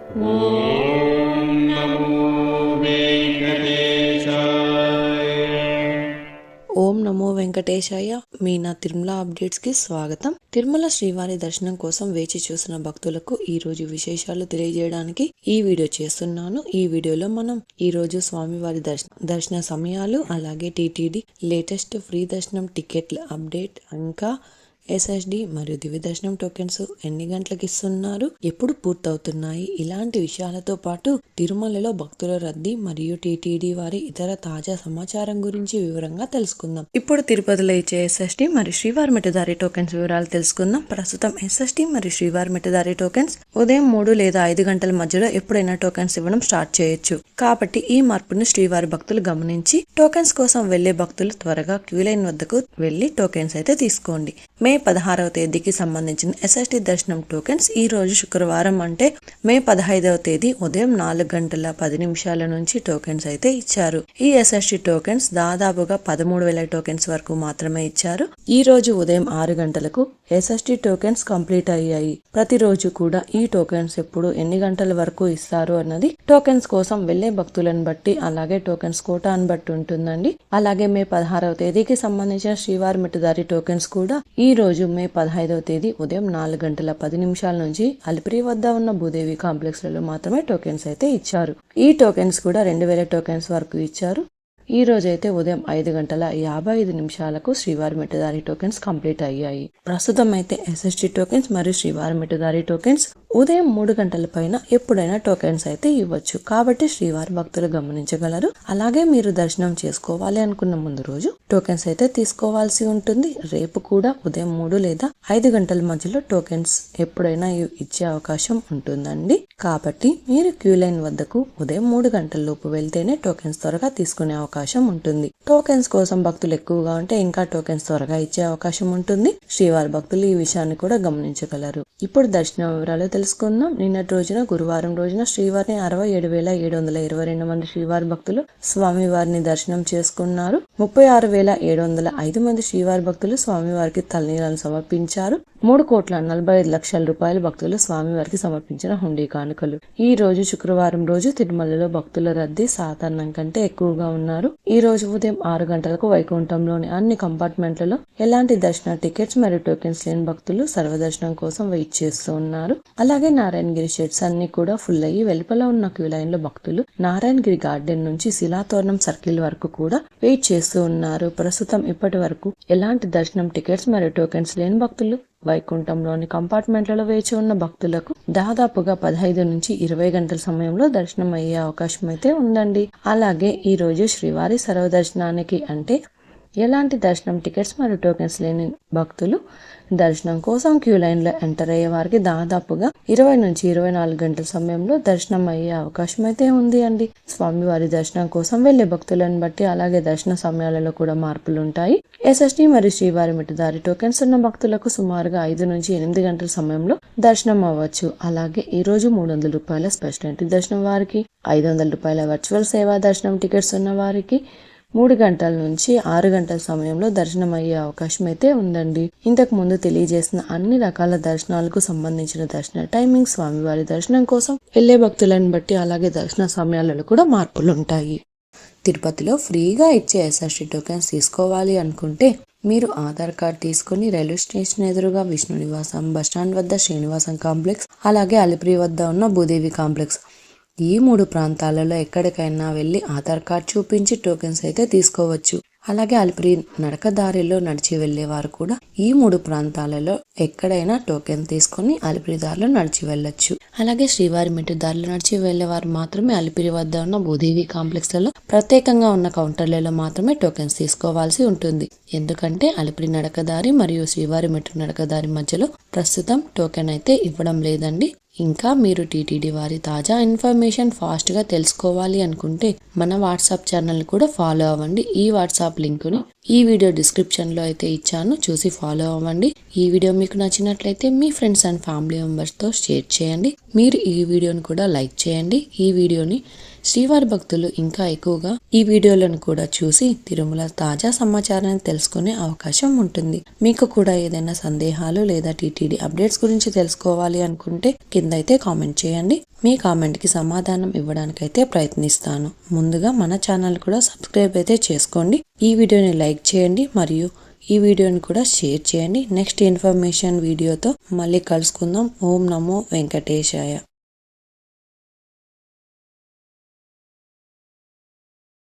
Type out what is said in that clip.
ఓం నమో వెంకటేశాయ. ఓం నమో వెంకటేశాయ. మీ నా తిరుమల అప్డేట్స్ కి స్వాగతం. తిరుమల శ్రీవారి దర్శనం కోసం వేచి చూసిన భక్తులకు ఈ రోజు విశేషాలు తెలియజేయడానికి ఈ వీడియో చేస్తున్నాను. ఈ వీడియోలో మనం ఈ రోజు స్వామివారి దర్శన సమయాలు, అలాగే టీటీడీ లేటెస్ట్ ఫ్రీ దర్శనం టికెట్ల అప్డేట్, ఇంకా ఎస్ఎస్డి మరియు దివ్య దర్శనం టోకెన్స్ ఎన్ని గంటలకు ఇస్తున్నారు, ఎప్పుడు పూర్తవుతున్నాయి, ఇలాంటి విషయాలతో పాటు తిరుమలలో భక్తుల రద్దీ మరియు టీటీడీ వారి ఇతర తాజా సమాచారం గురించి వివరంగా తెలుసుకుందాం. ఇప్పుడు తిరుపతిలో ఇచ్చే ఎస్ఎస్డి మరియు శ్రీవారి మెట్టుదారి టోకెన్స్ వివరాలు తెలుసుకుందాం. ప్రస్తుతం ఎస్ఎస్డి మరియు శ్రీవారి మెట్టుదారి టోకెన్స్ ఉదయం 3 లేదా 5 గంటల మధ్యలో ఎప్పుడైనా టోకెన్స్ ఇవ్వడం స్టార్ట్ చేయొచ్చు. కాబట్టి ఈ మార్పును శ్రీవారి భక్తులు గమనించి టోకెన్స్ కోసం వెళ్లే భక్తులు త్వరగా క్యూ లైన్ వద్దకు వెళ్లి టోకెన్స్ అయితే తీసుకోండి. మే 16వ తేదీకి సంబంధించిన ఎస్ఎస్డి దర్శనం టోకెన్స్ ఈ రోజు శుక్రవారం అంటే మే 15వ తేదీ ఉదయం 4:10 నుంచి టోకెన్స్ అయితే ఇచ్చారు. ఈ ఎస్ఎస్డి టోకెన్స్ దాదాపుగా 13,000 టోకెన్స్ వరకు మాత్రమే ఇచ్చారు. ఈ రోజు ఉదయం 6 గంటలకు ఎస్ఎస్డి టోకెన్స్ కంప్లీట్ అయ్యాయి. ప్రతిరోజు కూడా ఈ టోకెన్స్ ఎప్పుడు ఎన్ని గంటల వరకు ఇస్తారు అన్నది టోకెన్స్ కోసం వెళ్లే భక్తులను బట్టి, అలాగే టోకెన్స్ కోటాను బట్టి ఉంటుందండి. అలాగే మే 16వ తేదీకి సంబంధించిన శ్రీవారి మెట్టుదారి టోకెన్స్ కూడా ఈ రోజు మే 15వ తేదీ ఉదయం 4:10 నుంచి అలిపిరి వద్ద ఉన్న భూదేవి కాంప్లెక్స్ లలో మాత్రమే టోకెన్స్ అయితే ఇచ్చారు. ఈ టోకెన్స్ కూడా 2,000 టోకెన్స్ వరకు ఇచ్చారు. ఈ రోజైతే ఉదయం 5:55 శ్రీవారి మెట్టుదారి టోకెన్స్ కంప్లీట్ అయ్యాయి. ప్రస్తుతం అయితే ఎస్ఎస్డి టోకెన్స్ మరియు శ్రీవారి మెట్టుదారి టోకెన్స్ ఉదయం 3 గంటల పైన ఎప్పుడైనా టోకెన్స్ అయితే ఇవ్వచ్చు. కాబట్టి శ్రీవారి భక్తులు గమనించగలరు. అలాగే మీరు దర్శనం చేసుకోవాలి అనుకున్న ముందు రోజు టోకెన్స్ అయితే తీసుకోవాల్సి ఉంటుంది. రేపు కూడా ఉదయం 3 లేదా 5 గంటల మధ్యలో టోకెన్స్ ఎప్పుడైనా ఇచ్చే అవకాశం ఉంటుందండి. కాబట్టి మీరు క్యూ లైన్ వద్దకు ఉదయం 3 గంటల లోపు వెళ్తేనే టోకెన్స్ త్వరగా తీసుకునే అవకాశం ఉంటుంది. టోకెన్స్ కోసం భక్తులు ఎక్కువగా ఉంటే ఇంకా టోకెన్స్ త్వరగా ఇచ్చే అవకాశం ఉంటుంది. శ్రీవారి భక్తులు ఈ విషయాన్ని కూడా గమనించగలరు. ఇప్పుడు దర్శన వివరాలు తెలుసుకుందాం. నిన్నటి రోజున గురువారం రోజున శ్రీవారిని 67,722 మంది శ్రీవారి భక్తులు స్వామివారిని దర్శనం చేసుకున్నారు. 36,705 మంది శ్రీవారి భక్తులు స్వామివారికి తలనీలాలను సమర్పించారు. 3,45,00,000 రూపాయల భక్తులు స్వామివారికి సమర్పించిన హుండీ కానుకలు. ఈ రోజు శుక్రవారం రోజు తిరుమలలో భక్తుల రద్దీ సాధారణం కంటే ఎక్కువగా ఉన్నారు. ఈ రోజు ఉదయం 6 గంటలకు వైకుంఠంలోని అన్ని కంపార్ట్మెంట్లలో ఎలాంటి దర్శన టికెట్స్ మరియు టోకెన్స్ లేని భక్తులు సర్వదర్శనం కోసం వెయిట్ చేస్తూ ఉన్నారు. అలాగే నారాయణగిరి షెడ్స్ అన్ని కూడా ఫుల్ అయ్యి వెలుపల ఉన్న క్యూ లైన్ లో భక్తులు నారాయణగిరి గార్డెన్ నుంచి శిలాతోరణం సర్కిల్ వరకు కూడా వెయిట్ చేస్తూ ఉన్నారు. ప్రస్తుతం ఇప్పటి వరకు ఎలాంటి దర్శనం టికెట్స్ మరియు టోకెన్స్ లేని భక్తులు వైకుంఠంలోని కంపార్ట్మెంట్లలో వేచి ఉన్న భక్తులకు దాదాపుగా 15 నుంచి 20 గంటల సమయంలో దర్శనం అయ్యే అవకాశం అయితే ఉందండి. అలాగే ఈ రోజు శ్రీవారి సర్వదర్శనానికి అంటే ఎలాంటి దర్శనం టికెట్స్ మరియు టోకెన్స్ లేని భక్తులు దర్శనం కోసం క్యూ లైన్ లో ఎంటర్ అయ్యే వారికి దాదాపుగా 20 నుంచి 24 గంటల సమయంలో దర్శనం అయ్యే అవకాశం అయితే ఉంది అండి. స్వామివారి దర్శనం కోసం వెళ్లే భక్తులను బట్టి అలాగే దర్శన సమయాలలో కూడా మార్పులు ఉంటాయి. ఎస్ఎస్డి మరియు శ్రీవారి మెట్టుదారి టోకెన్స్ ఉన్న భక్తులకు సుమారుగా 5 నుంచి 8 గంటల సమయంలో దర్శనం అవ్వచ్చు. అలాగే ఈ రోజు 300 రూపాయల స్పెషల్ ఎంట్రీ దర్శనం వారికి, 500 రూపాయల వర్చువల్ సేవా దర్శనం టికెట్స్ ఉన్న వారికి 3 గంటల నుంచి 6 గంటల సమయంలో దర్శనం అయ్యే అవకాశం అయితే ఉందండి. ఇంతకు ముందు తెలియజేసిన అన్ని రకాల దర్శనాలకు సంబంధించిన దర్శన టైమింగ్ స్వామివారి దర్శనం కోసం వెళ్లే భక్తులను బట్టి అలాగే దర్శన సమయాలలో కూడా మార్పులు ఉంటాయి. తిరుపతిలో ఫ్రీగా ఇచ్చే ఎస్ఎస్డి టోకెన్స్ తీసుకోవాలి అనుకుంటే మీరు ఆధార్ కార్డ్ తీసుకుని రైల్వే స్టేషన్ ఎదురుగా విష్ణు నివాసం, బస్టాండ్ వద్ద శ్రీనివాసం కాంప్లెక్స్, అలాగే అలిపిరి వద్ద ఉన్న భూదేవి కాంప్లెక్స్ ఈ 3 ప్రాంతాలలో ఎక్కడికైనా వెళ్లి ఆధార్ కార్డ్ చూపించి టోకెన్స్ అయితే తీసుకోవచ్చు. అలాగే అలిపిరి నడక దారిలో నడిచి వెళ్లేవారు కూడా ఈ 3 ప్రాంతాలలో ఎక్కడైనా టోకెన్ తీసుకుని అలిపిరి దారిలో నడిచి వెళ్ళొచ్చు. అలాగే శ్రీవారి మెట్టు దారిలో నడిచి వెళ్లేవారు మాత్రమే అలిపిరి వద్ద ఉన్న భూదేవి కాంప్లెక్స్ లలో ప్రత్యేకంగా ఉన్న కౌంటర్లలో మాత్రమే టోకెన్స్ తీసుకోవాల్సి ఉంటుంది. ఎందుకంటే అలిపిరి నడకదారి మరియు శ్రీవారి మెట్టు నడకదారి మధ్యలో ప్రస్తుతం టోకెన్ అయితే ఇవ్వడం లేదండి. ఇంకా మీరు టీటీడీ వారి తాజా ఇన్ఫర్మేషన్ ఫాస్ట్ గా తెలుసుకోవాలి అనుకుంటే మన వాట్సాప్ ఛానల్ కూడా ఫాలో అవ్వండి. ఈ వాట్సాప్ లింకుని ఈ వీడియో డిస్క్రిప్షన్ లో అయితే ఇచ్చాను, చూసి ఫాలో అవ్వండి. ఈ వీడియో మీకు నచ్చినట్లయితే మీ ఫ్రెండ్స్ అండ్ ఫ్యామిలీ మెంబర్స్ తో షేర్ చేయండి. మీరు ఈ వీడియోని కూడా లైక్ చేయండి. ఈ వీడియోని శ్రీవారి భక్తులు ఇంకా ఎక్కువగా ఈ వీడియోలను కూడా చూసి తిరుమల తాజా సమాచారాన్ని తెలుసుకునే అవకాశం ఉంటుంది. మీకు కూడా ఏదైనా సందేహాలు లేదా టీటీడీ అప్డేట్స్ గురించి తెలుసుకోవాలి అనుకుంటే కింద అయితే కామెంట్ చేయండి. మీ కామెంట్కి సమాధానం ఇవ్వడానికైతే ప్రయత్నిస్తాను. ముందుగా మన ఛానల్ కూడా సబ్స్క్రైబ్ అయితే చేసుకోండి. ఈ వీడియోని లైక్ చేయండి మరియు ఈ వీడియోని కూడా షేర్ చేయండి. నెక్స్ట్ ఇన్ఫర్మేషన్ వీడియోతో మళ్ళీ కలుసుకుందాం. ఓం నమో వెంకటేశాయ.